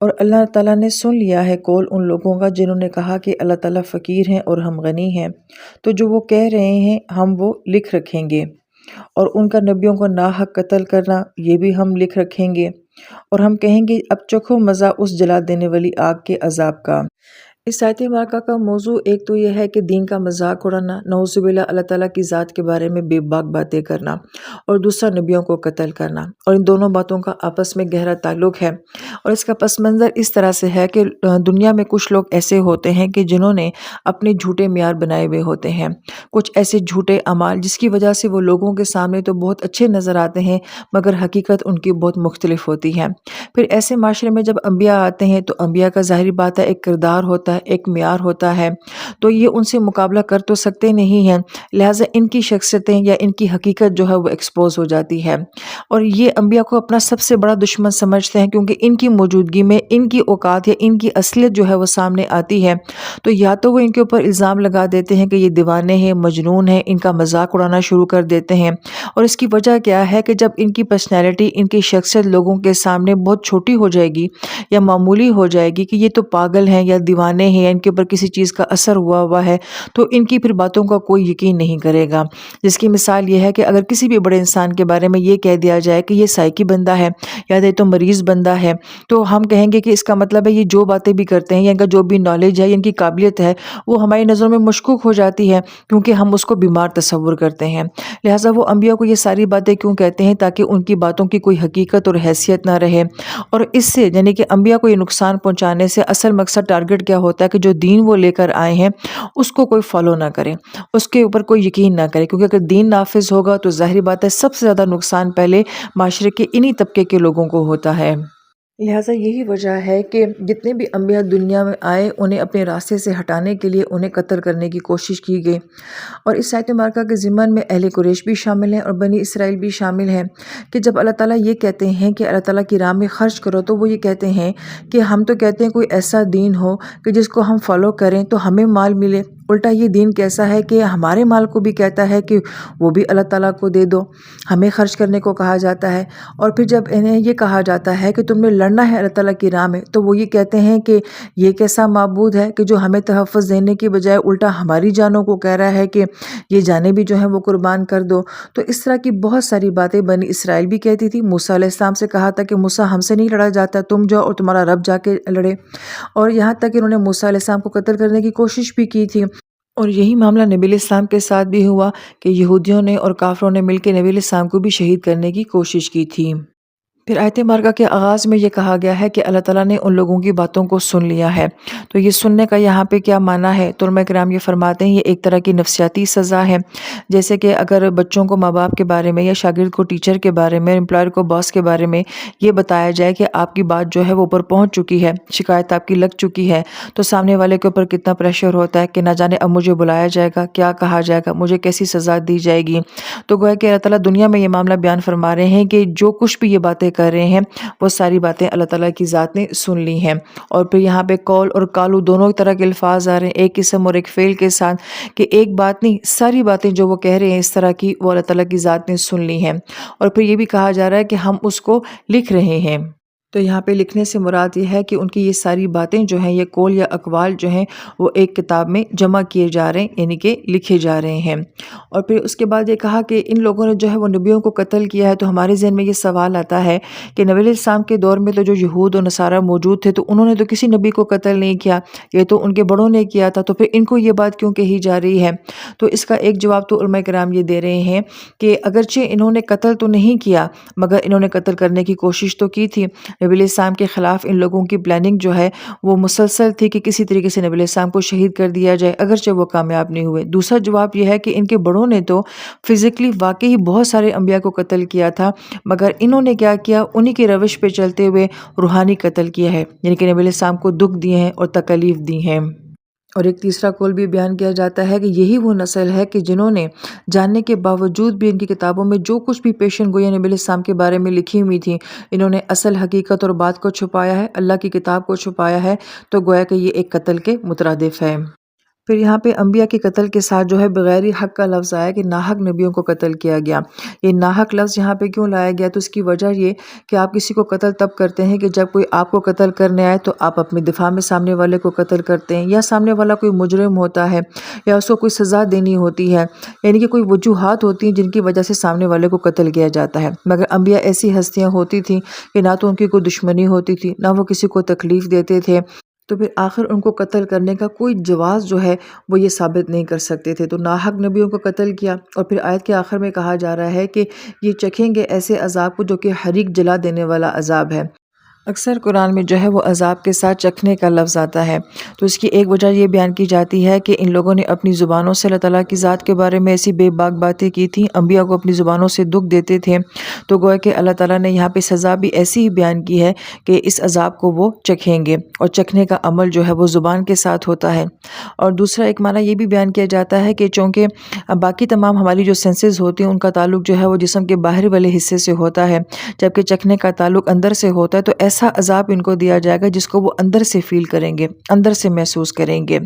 اور اللہ تعالیٰ نے سن لیا ہے قول ان لوگوں کا جنہوں نے کہا کہ اللہ تعالیٰ فقیر ہیں اور ہم غنی ہیں، تو جو وہ کہہ رہے ہیں ہم وہ لکھ رکھیں گے، اور ان کا نبیوں کو ناحق قتل کرنا یہ بھی ہم لکھ رکھیں گے، اور ہم کہیں گے اب چکھو مزہ اس جلا دینے والی آگ کے عذاب کا۔ اس آیت مبارکہ کا موضوع ایک تو یہ ہے کہ دین کا مذاق اڑانا، نعوذ باللہ اللہ تعالیٰ کی ذات کے بارے میں بے باک باتیں کرنا، اور دوسرا نبیوں کو قتل کرنا، اور ان دونوں باتوں کا آپس میں گہرا تعلق ہے۔ اور اس کا پس منظر اس طرح سے ہے کہ دنیا میں کچھ لوگ ایسے ہوتے ہیں کہ جنہوں نے اپنے جھوٹے معیار بنائے ہوئے ہوتے ہیں، کچھ ایسے جھوٹے اعمال جس کی وجہ سے وہ لوگوں کے سامنے تو بہت اچھے نظر آتے ہیں مگر حقیقت ان کی بہت مختلف ہوتی ہے۔ پھر ایسے معاشرے میں جب انبیاء آتے ہیں تو انبیاء کا ظاہری بات ہے ایک کردار ہوتا ہے، ایک معیار ہوتا ہے، تو یہ ان سے مقابلہ کر تو سکتے نہیں ہیں، لہٰذا ان کی شخصیتیں یا ان کی حقیقت جو ہے وہ ایکسپوز ہو جاتی ہے، اور یہ انبیاء کو اپنا سب سے بڑا دشمن سمجھتے ہیں کیونکہ ان کی موجودگی میں ان کی اوقات یا ان کی اصلیت جو ہے وہ سامنے آتی ہے، تو یا تو وہ ان کے اوپر الزام لگا دیتے ہیں کہ یہ دیوانے ہیں، مجنون ہیں، ان کا مذاق اڑانا شروع کر دیتے ہیں، اور اس کی وجہ کیا ہے کہ جب ان کی پرسنالٹی، ان کی شخصیت لوگوں کے سامنے بہت چھوٹی ہو جائے گی یا معمولی ہو جائے گی کہ یہ تو پاگل ہیں یا دیوانے ہیں یا ان کے اوپر کسی چیز کا اثر ہوا ہے، تو ان کی پھر باتوں کا کوئی یقین نہیں کرے گا۔ جس کی مثال یہ ہے کہ اگر کسی بھی بڑے انسان کے بارے میں یہ کہہ دیا جائے کہ یہ سائیکی بندہ ہے یا یہ تو مریض بندہ ہے، تو ہم کہیں گے کہ اس کا مطلب ہے یہ جو باتیں بھی کرتے ہیں یا ان کا جو بھی نالج ہے یا ان کی قابلیت ہے وہ ہماری نظروں میں مشکوک ہو جاتی ہے کیونکہ ہم اس کو بیمار تصور کرتے ہیں۔ لہٰذا وہ انبیاء کو یہ ساری باتیں کیوں کہتے ہیں؟ تاکہ ان کی باتوں کی کوئی حقیقت اور حیثیت نہ رہے، اور اس سے یعنی کہ انبیاء کو یہ نقصان پہنچانے سے اصل مقصد ٹارگٹ کیا ہوتا ہے کہ جو دین وہ لے کر آئے ہیں اس کو کوئی فالو نہ کرے، اس کے اوپر کوئی یقین نہ کرے، کیونکہ اگر دین نافذ ہوگا تو ظاہری بات ہے سب سے زیادہ نقصان پہلے معاشرے کے انہی طبقے کے لوگوں کو ہوتا ہے۔ لہٰذا یہی وجہ ہے کہ جتنے بھی انبیاء دنیا میں آئے انہیں اپنے راستے سے ہٹانے کے لیے انہیں قتل کرنے کی کوشش کی گئی، اور اس آیت مبارکہ کے ضمن میں اہل قریش بھی شامل ہیں اور بنی اسرائیل بھی شامل ہیں کہ جب اللہ تعالیٰ یہ کہتے ہیں کہ اللہ تعالیٰ کی راہ میں خرچ کرو تو وہ یہ کہتے ہیں کہ ہم تو کہتے ہیں کوئی ایسا دین ہو کہ جس کو ہم فالو کریں تو ہمیں مال ملے، الٹا یہ دین کیسا ہے کہ ہمارے مال کو بھی کہتا ہے کہ وہ بھی اللہ تعالیٰ کو دے دو، ہمیں خرچ کرنے کو کہا جاتا ہے، اور پھر جب انہیں یہ کہا جاتا ہے کہ تم نے لڑنا ہے اللہ تعالیٰ کی راہ میں تو وہ یہ کہتے ہیں کہ یہ کیسا معبود ہے کہ جو ہمیں تحفظ دینے کی بجائے الٹا ہماری جانوں کو کہہ رہا ہے کہ یہ جانیں بھی جو ہیں وہ قربان کر دو۔ تو اس طرح کی بہت ساری باتیں بنی اسرائیل بھی کہتی تھی، موسیٰ علیہ السلام سے کہا تھا کہ موسیٰ ہم سے نہیں لڑا جاتا، تم جاؤ اور تمہارا رب جا کے لڑے، اور یہاں تک کہ انہوں نے موسیٰ علیہ السلام کو قتل کرنے کی کوشش بھی کی تھی، اور یہی معاملہ نبی علیہ السلام کے ساتھ بھی ہوا کہ یہودیوں نے اور کافروں نے مل کے نبی علیہ السلام کو بھی شہید کرنے کی کوشش کی تھی۔ پھر آیت مبارکہ کے آغاز میں یہ کہا گیا ہے کہ اللہ تعالیٰ نے ان لوگوں کی باتوں کو سن لیا ہے، تو یہ سننے کا یہاں پہ کیا معنی ہے؟ تو علماء کرام یہ فرماتے ہیں یہ ایک طرح کی نفسیاتی سزا ہے، جیسے کہ اگر بچوں کو ماں باپ کے بارے میں یا شاگرد کو ٹیچر کے بارے میں، امپلائر کو باس کے بارے میں یہ بتایا جائے کہ آپ کی بات جو ہے وہ اوپر پہنچ چکی ہے، شکایت آپ کی لگ چکی ہے، تو سامنے والے کے اوپر کتنا پریشر ہوتا ہے کہ نہ جانے اب مجھے بلایا جائے گا، کیا کہا جائے گا، مجھے کیسی سزا دی جائے گی۔ تو گویا کہ اللہ تعالیٰ دنیا میں یہ معاملہ بیان فرما رہے ہیں کہ جو کچھ بھی یہ باتیں کر رہے ہیں وہ ساری باتیں اللہ تعالیٰ کی ذات نے سن لی ہیں، اور پھر یہاں پہ قول اور قالو دونوں طرح کے الفاظ آ رہے ہیں، ایک اسم اور ایک فعل کے ساتھ، کہ ایک بات نہیں ساری باتیں جو وہ کہہ رہے ہیں اس طرح کی وہ اللہ تعالیٰ کی ذات نے سن لی ہیں، اور پھر یہ بھی کہا جا رہا ہے کہ ہم اس کو لکھ رہے ہیں۔ تو یہاں پہ لکھنے سے مراد یہ ہے کہ ان کی یہ ساری باتیں جو ہیں، یہ قول یا اقوال جو ہیں وہ ایک کتاب میں جمع کیے جا رہے ہیں، یعنی کہ لکھے جا رہے ہیں۔ اور پھر اس کے بعد یہ کہا کہ ان لوگوں نے جو ہے وہ نبیوں کو قتل کیا ہے، تو ہمارے ذہن میں یہ سوال آتا ہے کہ نبی علیہ السلام کے دور میں تو جو یہود و نصارہ موجود تھے تو انہوں نے تو کسی نبی کو قتل نہیں کیا، یہ تو ان کے بڑوں نے کیا تھا، تو پھر ان کو یہ بات کیوں کہی جا رہی ہے؟ تو اس کا ایک جواب تو علماء کرام یہ دے رہے ہیں کہ اگرچہ انہوں نے قتل تو نہیں کیا مگر انہوں نے قتل کرنے کی کوشش تو کی تھی، نبی علیہ السلام کے خلاف ان لوگوں کی پلاننگ جو ہے وہ مسلسل تھی کہ کسی طریقے سے نبی علیہ السلام کو شہید کر دیا جائے، اگرچہ وہ کامیاب نہیں ہوئے۔ دوسرا جواب یہ ہے کہ ان کے بڑوں نے تو فزیکلی واقعی بہت سارے انبیاء کو قتل کیا تھا، مگر انہوں نے کیا کیا؟ انہی کے روش پہ چلتے ہوئے روحانی قتل کیا ہے، یعنی کہ نبی علیہ السلام کو دکھ دیے ہیں اور تکالیف دی ہیں۔ اور ایک تیسرا قول بھی بیان کیا جاتا ہے کہ یہی وہ نسل ہے کہ جنہوں نے جاننے کے باوجود بھی ان کی کتابوں میں جو کچھ بھی پیشن گوئی نبی علیہ السلام کے بارے میں لکھی ہوئی تھی، انہوں نے اصل حقیقت اور بات کو چھپایا ہے، اللہ کی کتاب کو چھپایا ہے، تو گویا کہ یہ ایک قتل کے مترادف ہے۔ پھر یہاں پہ انبیاء کے قتل کے ساتھ جو ہے بغیر حق کا لفظ آیا کہ ناحق نبیوں کو قتل کیا گیا۔ یہ ناحق لفظ یہاں پہ کیوں لایا گیا؟ تو اس کی وجہ یہ کہ آپ کسی کو قتل تب کرتے ہیں کہ جب کوئی آپ کو قتل کرنے آئے تو آپ اپنی دفاع میں سامنے والے کو قتل کرتے ہیں، یا سامنے والا کوئی مجرم ہوتا ہے یا اس کو کوئی سزا دینی ہوتی ہے، یعنی کہ کوئی وجوہات ہوتی ہیں جن کی وجہ سے سامنے والے کو قتل کیا جاتا ہے۔ مگر انبیاء ایسی ہستیاں ہوتی تھیں کہ نہ تو ان کی کوئی دشمنی ہوتی تھی، نہ وہ کسی کو تکلیف دیتے تھے، تو پھر آخر ان کو قتل کرنے کا کوئی جواز جو ہے وہ یہ ثابت نہیں کر سکتے تھے، تو ناحق نبیوں کو قتل کیا۔ اور پھر آیت کے آخر میں کہا جا رہا ہے کہ یہ چکھیں گے ایسے عذاب کو جو کہ حریق جلا دینے والا عذاب ہے۔ اکثر قرآن میں جو ہے وہ عذاب کے ساتھ چکھنے کا لفظ آتا ہے، تو اس کی ایک وجہ یہ بیان کی جاتی ہے کہ ان لوگوں نے اپنی زبانوں سے اللہ تعالیٰ کی ذات کے بارے میں ایسی بے باک باتیں کی تھیں، انبیاء کو اپنی زبانوں سے دکھ دیتے تھے، تو گویا کہ اللہ تعالیٰ نے یہاں پہ سزا بھی ایسی ہی بیان کی ہے کہ اس عذاب کو وہ چکھیں گے، اور چکھنے کا عمل جو ہے وہ زبان کے ساتھ ہوتا ہے۔ اور دوسرا ایک معنی یہ بھی بیان کیا جاتا ہے کہ چونکہ باقی تمام ہماری جو سینسز ہوتی ہیں ان کا تعلق جو ہے وہ جسم کے باہر والے حصے سے ہوتا ہے، جبکہ چکھنے کا تعلق اندر سے ہوتا ہے، تو ایسا عذاب ان کو دیا جائے گا جس کو وہ اندر سے فیل کریں گے، اندر سے محسوس کریں گے۔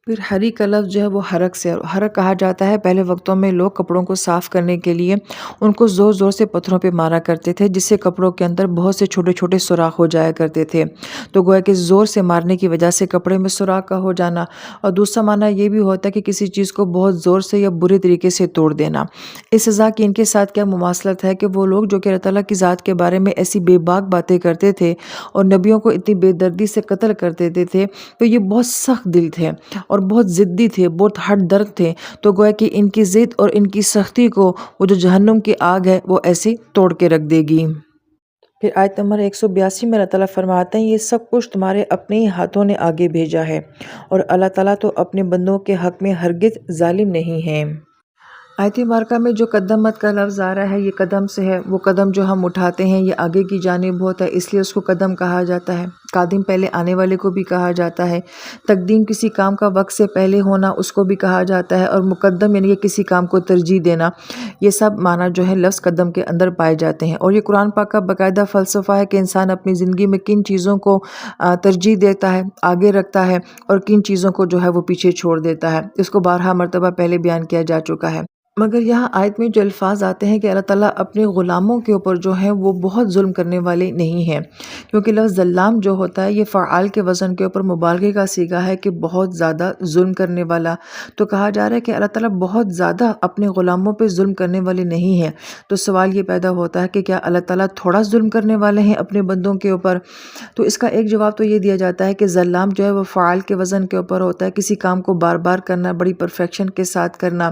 پھر حریق کا لفظ جو ہے وہ حرق سے، حرق کہا جاتا ہے پہلے وقتوں میں لوگ کپڑوں کو صاف کرنے کے لیے ان کو زور زور سے پتھروں پہ مارا کرتے تھے، جس سے کپڑوں کے اندر بہت سے چھوٹے چھوٹے سوراخ ہو جایا کرتے تھے، تو گویا کہ زور سے مارنے کی وجہ سے کپڑے میں سوراخ کا ہو جانا۔ اور دوسرا معنی یہ بھی ہوتا ہے کہ کسی چیز کو بہت زور سے یا برے طریقے سے توڑ دینا۔ اس سزا کی ان کے ساتھ کیا مماثلت ہے کہ وہ لوگ جو کہ اللہ تعالیٰ کی ذات کے بارے میں ایسی بے باک باتیں کرتے تھے اور نبیوں کو اتنی بے دردی سے قتل کر دیتے تھے، تو یہ بہت سخت دل تھے اور بہت ضدی تھے، بہت ہٹ درد تھے، تو گویا کہ ان کی ضد اور ان کی سختی کو وہ جو جہنم کی آگ ہے وہ ایسے توڑ کے رکھ دے گی۔ پھر آیت نمبر 182 میں اللہ تعالیٰ فرماتے ہیں یہ سب کچھ تمہارے اپنے ہی ہاتھوں نے آگے بھیجا ہے، اور اللہ تعالیٰ تو اپنے بندوں کے حق میں ہرگز ظالم نہیں ہے۔ آیت مبارکہ میں جو قدمت کا لفظ آ رہا ہے یہ قدم سے ہے، وہ قدم جو ہم اٹھاتے ہیں یہ آگے کی جانب ہوتا ہے، اس لیے اس کو قدم کہا جاتا ہے۔ قادم پہلے آنے والے کو بھی کہا جاتا ہے، تقدیم کسی کام کا وقت سے پہلے ہونا اس کو بھی کہا جاتا ہے، اور مقدم یعنی کہ کسی کام کو ترجیح دینا، یہ سب معنی جو ہے لفظ قدم کے اندر پائے جاتے ہیں۔ اور یہ قرآن پاک کا باقاعدہ فلسفہ ہے کہ انسان اپنی زندگی میں کن چیزوں کو ترجیح دیتا ہے، آگے رکھتا ہے، اور کن چیزوں کو جو ہے وہ پیچھے چھوڑ دیتا ہے، اس کو بارہا مرتبہ پہلے بیان کیا جا چکا ہے۔ مگر یہاں آیت میں جو الفاظ آتے ہیں کہ اللہ تعالیٰ اپنے غلاموں کے اوپر جو ہیں وہ بہت ظلم کرنے والے نہیں ہیں، کیونکہ لفظ ظلام جو ہوتا ہے یہ فعال کے وزن کے اوپر مبالغے کا صیغہ ہے کہ بہت زیادہ ظلم کرنے والا، تو کہا جا رہا ہے کہ اللہ تعالیٰ بہت زیادہ اپنے غلاموں پہ ظلم کرنے والے نہیں ہیں۔ تو سوال یہ پیدا ہوتا ہے کہ کیا اللہ تعالیٰ تھوڑا ظلم کرنے والے ہیں اپنے بندوں کے اوپر؟ تو اس کا ایک جواب تو یہ دیا جاتا ہے کہ ظلام جو ہے وہ فعال کے وزن کے اوپر ہوتا ہے، کسی کام کو بار بار کرنا، بڑی پرفیکشن کے ساتھ کرنا،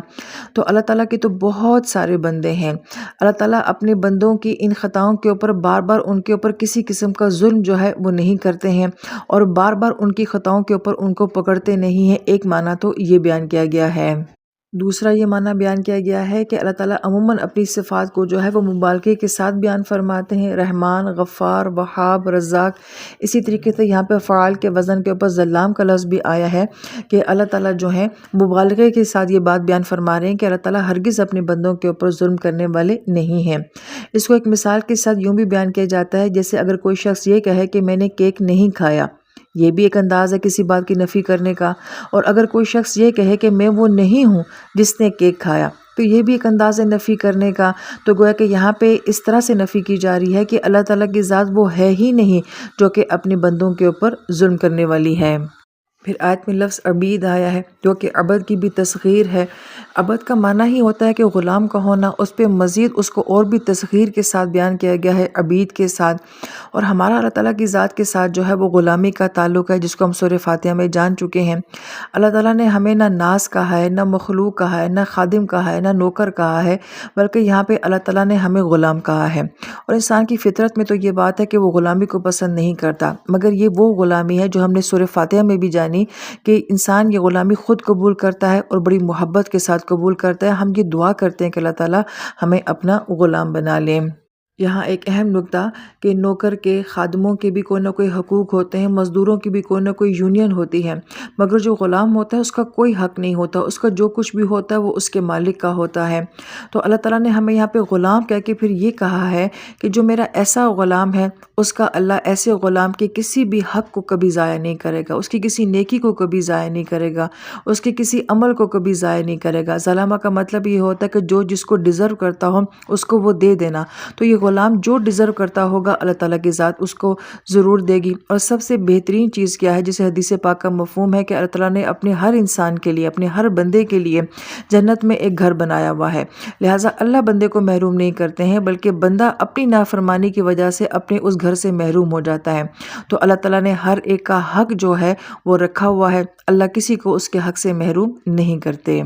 تو اللہ تعالیٰ کے تو بہت سارے بندے ہیں، اللہ تعالیٰ اپنے بندوں کی ان خطاؤں کے اوپر بار بار ان کے اوپر کسی قسم کا ظلم جو ہے وہ نہیں کرتے ہیں، اور بار بار ان کی خطاؤں کے اوپر ان کو پکڑتے نہیں ہیں۔ ایک معنی تو یہ بیان کیا گیا ہے۔ دوسرا یہ معنی بیان کیا گیا ہے کہ اللہ تعالیٰ عموماً اپنی صفات کو جو ہے وہ مبالغے کے ساتھ بیان فرماتے ہیں، رحمان، غفار، وہاب، رزاق۔ اسی طریقے سے یہاں پہ فعال کے وزن کے اوپر ظلام کا لفظ بھی آیا ہے کہ اللہ تعالیٰ جو ہے مبالغے کے ساتھ یہ بات بیان فرما رہے ہیں کہ اللہ تعالیٰ ہرگز اپنے بندوں کے اوپر ظلم کرنے والے نہیں ہیں۔ اس کو ایک مثال کے ساتھ یوں بھی بیان کیا جاتا ہے جیسے اگر کوئی شخص یہ کہے کہ میں نے کیک نہیں کھایا، یہ بھی ایک انداز ہے کسی بات کی نفی کرنے کا، اور اگر کوئی شخص یہ کہے کہ میں وہ نہیں ہوں جس نے کیک کھایا، تو یہ بھی ایک انداز ہے نفی کرنے کا۔ تو گویا کہ یہاں پہ اس طرح سے نفی کی جا رہی ہے کہ اللہ تعالیٰ کی ذات وہ ہے ہی نہیں جو کہ اپنے بندوں کے اوپر ظلم کرنے والی ہے۔ پھر آیت میں لفظ عبید آیا ہے جو کہ عبد کی بھی تصغیر ہے۔ عبد کا معنی ہی ہوتا ہے کہ غلام کا ہونا، اس پہ مزید اس کو اور بھی تصغیر کے ساتھ بیان کیا گیا ہے، عبید کے ساتھ۔ اور ہمارا اللہ تعالیٰ کی ذات کے ساتھ جو ہے وہ غلامی کا تعلق ہے، جس کو ہم سورہ فاتحہ میں جان چکے ہیں۔ اللہ تعالیٰ نے ہمیں نہ ناز کہا ہے، نہ مخلوق کہا ہے، نہ خادم کہا ہے، نہ نوکر کہا ہے، بلکہ یہاں پہ اللہ تعالیٰ نے ہمیں غلام کہا ہے۔ اور انسان کی فطرت میں تو یہ بات ہے کہ وہ غلامی کو پسند نہیں کرتا، مگر یہ وہ غلامی ہے جو ہم نے سورہ فاتحہ میں بھی جانی کہ انسان یہ غلامی خود قبول کرتا ہے اور بڑی محبت کے ساتھ قبول کرتا ہے۔ ہم یہ دعا کرتے ہیں کہ اللہ تعالیٰ ہمیں اپنا غلام بنا لیں۔ یہاں ایک اہم نکتہ کہ نوکر کے، خادموں کے بھی کوئی نہ کوئی حقوق ہوتے ہیں، مزدوروں کی بھی کوئی نہ کوئی یونین ہوتی ہے، مگر جو غلام ہوتا ہے اس کا کوئی حق نہیں ہوتا، اس کا جو کچھ بھی ہوتا ہے وہ اس کے مالک کا ہوتا ہے۔ تو اللہ تعالیٰ نے ہمیں یہاں پہ غلام کہہ کے پھر یہ کہا ہے کہ جو میرا ایسا غلام ہے اس کا اللہ ایسے غلام کے کسی بھی حق کو کبھی ضائع نہیں کرے گا، اس کی کسی نیکی کو کبھی ضائع نہیں کرے گا، اس کے کسی عمل کو کبھی ضائع نہیں کرے گا۔ ظلامہ کا مطلب یہ ہوتا ہے کہ جو جس کو ڈیزرو کرتا ہو اس کو وہ دے دینا، تو یہ غلام جو ڈیزرو کرتا ہوگا اللہ تعالیٰ کی ذات اس کو ضرور دے گی۔ اور سب سے بہترین چیز کیا ہے جسے حدیث پاک کا مفہوم ہے کہ اللہ تعالیٰ نے اپنے ہر انسان کے لیے، اپنے ہر بندے کے لیے جنت میں ایک گھر بنایا ہوا ہے، لہٰذا اللہ بندے کو محروم نہیں کرتے ہیں، بلکہ بندہ اپنی نافرمانی کی وجہ سے اپنے اس گھر سے محروم ہو جاتا ہے۔ تو اللہ تعالیٰ نے ہر ایک کا حق جو ہے وہ رکھا ہوا ہے، اللہ کسی کو اس کے حق سے محروم نہیں کرتے۔